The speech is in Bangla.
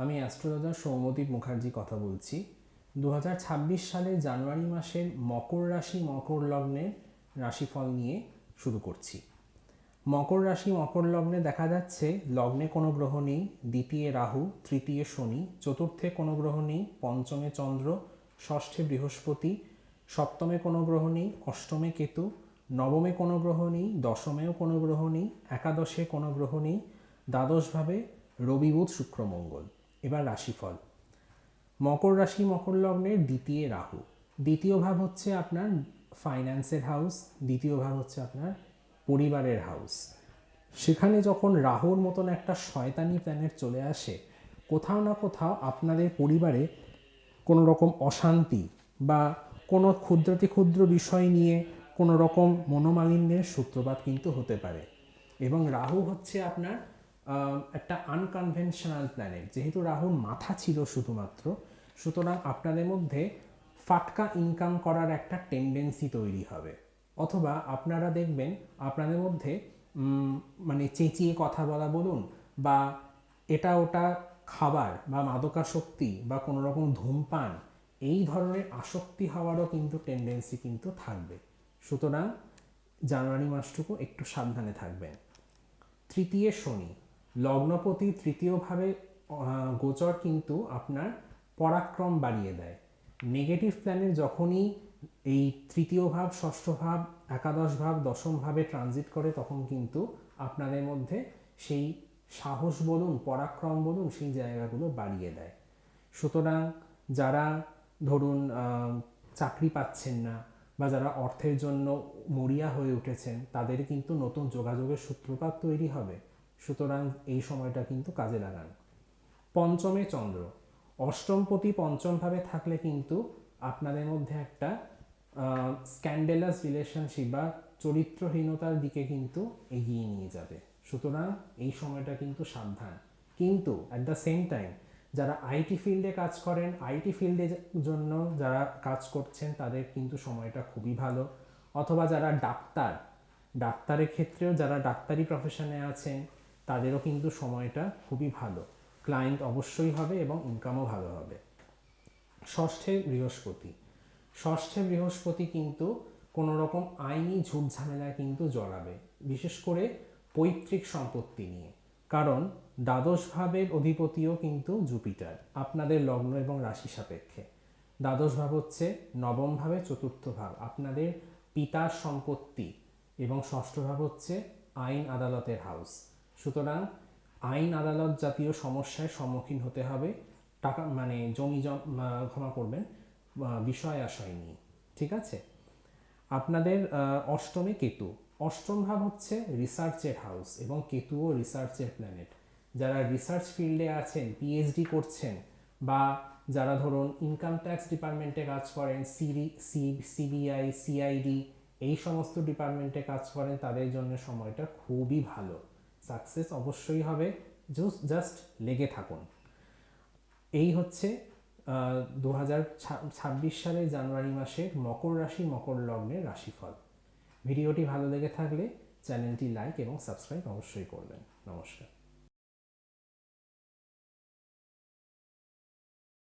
আমি অ্যাস্ট্রোলজার সৌম্যদীপ মুখার্জি কথা বলছি। 2026 সালের জানুয়ারি মাসের মকর রাশি মকর লগ্নের রাশিফল নিয়ে শুরু করছি। মকর রাশি মকর লগ্নে দেখা যাচ্ছে লগ্নে কোনো গ্রহ নেই, দ্বিতীয় রাহু, তৃতীয় শনি, চতুর্থে কোনো গ্রহ নেই, পঞ্চমে চন্দ্র, ষষ্ঠে বৃহস্পতি, সপ্তমে কোনো গ্রহ নেই, অষ্টমে কেতু, নবমে কোনো গ্রহ নেই, দশমেও কোনো গ্রহ নেই, একাদশে কোনো গ্রহ নেই, দ্বাদশভাবে রবি বুধ শুক্র মঙ্গল। এবার রাশিফল। মকর রাশি মকর লগ্নের দ্বিতীয় রাহু। দ্বিতীয় ভাব হচ্ছে আপনার ফাইন্যান্সের হাউস, দ্বিতীয় ভাব হচ্ছে আপনার পরিবারের হাউস। সেখানে যখন রাহুর মতন একটা শয়তানি প্ল্যানেট চলে আসে, কোথাও না কোথাও আপনাদের পরিবারে কোনো রকম অশান্তি বা কোনো ক্ষুদ্রাতি ক্ষুদ্র বিষয় নিয়ে কোনো রকম মনোমালিন্যের সূত্রপাত কিন্তু হতে পারে। এবং রাহু হচ্ছে আপনার একটা আনকনভেনশনাল প্ল্যানেট। যেহেতু রাহুর মাথা ছিল শুধুমাত্র, সুতরাং আপনাদের মধ্যে ফাটকা ইনকাম করার একটা টেন্ডেন্সি তৈরি হবে। অথবা আপনারা দেখবেন আপনাদের মধ্যে মানে চেঁচিয়ে কথা বলা বলুন, বা এটা ওটা খাবার বা মাদকাসক্তি বা কোনো রকম ধূমপান, এই ধরনের আসক্তি হওয়ারও কিন্তু টেন্ডেন্সি কিন্তু থাকবে। সুতরাং জানুয়ারি মাসটুকু একটু সাবধানে থাকবেন। তৃতীয় শনি, লগ্নপতি তৃতীয়ভাবে গোচর কিন্তু আপনার পরাক্রম বাড়িয়ে দেয়। নেগেটিভ প্ল্যানের যখনই এই তৃতীয় ভাব, ষষ্ঠ ভাব, একাদশ ভাব, দশম ভাবে ট্রানজিট করে, তখন কিন্তু আপনাদের মধ্যে সেই সাহস বলুন, পরাক্রম বলুন, সেই জায়গাগুলো বাড়িয়ে দেয়। সুতরাং যারা ধরুন চাকরি পাচ্ছেন না বা যারা অর্থের জন্য মরিয়া হয়ে উঠেছেন, তাদের কিন্তু নতুন যোগাযোগের সূত্রপাত তৈরি হবে। সুতরাং এই সময়টা কিন্তু কাজে লাগান। পঞ্চমে চন্দ্র, অষ্টমপতি পঞ্চমভাবে থাকলে কিন্তু আপনাদের মধ্যে একটা স্ক্যান্ডেলাস রিলেশনশিপ বা চরিত্রহীনতার দিকে কিন্তু এগিয়ে নিয়ে যাবে। সুতরাং এই সময়টা কিন্তু সাবধান। কিন্তু অ্যাট দ্য সেম টাইম যারা আইটি ফিল্ডে কাজ করেন, আইটি ফিল্ডের জন্য যারা কাজ করছেন, তাদের কিন্তু সময়টা খুবই ভালো। অথবা যারা ডাক্তারের ক্ষেত্রেও যারা ডাক্তারি প্রফেশনে আছেন, তাদেরও কিন্তু সময়টা খুবই ভালো। ক্লায়েন্ট অবশ্যই হবে এবং ইনকামও ভালো হবে। ষষ্ঠে বৃহস্পতি কিন্তু কোনো রকম আইনি ঝুট ঝামেলায় কিন্তু জড়াবে, বিশেষ করে পৈতৃক সম্পত্তি নিয়ে। কারণ দ্বাদশ ভাবের অধিপতিও কিন্তু জুপিটার, আপনাদের লগ্ন এবং রাশি সাপেক্ষে। দ্বাদশ ভাব হচ্ছে নবম ভাবে চতুর্থ ভাব, আপনাদের পিতার সম্পত্তি, এবং ষষ্ঠ ভাব হচ্ছে আইন আদালতের হাউস। সুতরাং আইন আদালত জাতীয় সমস্যায় সম্মুখীন হতে হবে, টাকা মানে ক্ষমা করবেন, বিষয় আশয় নিয়ে। ঠিক আছে। আপনাদের অষ্টমে কেতু। অষ্টম ভাব হচ্ছে রিসার্চের হাউস এবং কেতুও রিসার্চের প্ল্যানেট। যারা রিসার্চ ফিল্ডে আছেন, পিএইচডি করছেন, বা যারা ধরুন ইনকাম ট্যাক্স ডিপার্টমেন্টে কাজ করেন, সিবিআই, সিআইডি, এই সমস্ত ডিপার্টমেন্টে কাজ করেন, তাদের জন্য সময়টা খুবই ভালো। সাকসেস অবশ্যই হবে, জাস্ট লেগে থাকুন। এই হচ্ছে 2026 সালের জানুয়ারি মাসের মকর রাশি মকর লগ্নের রাশিফল। ভিডিওটি ভালো লেগে থাকলে চ্যানেলটি লাইক এবং সাবস্ক্রাইব অবশ্যই করবেন। নমস্কার।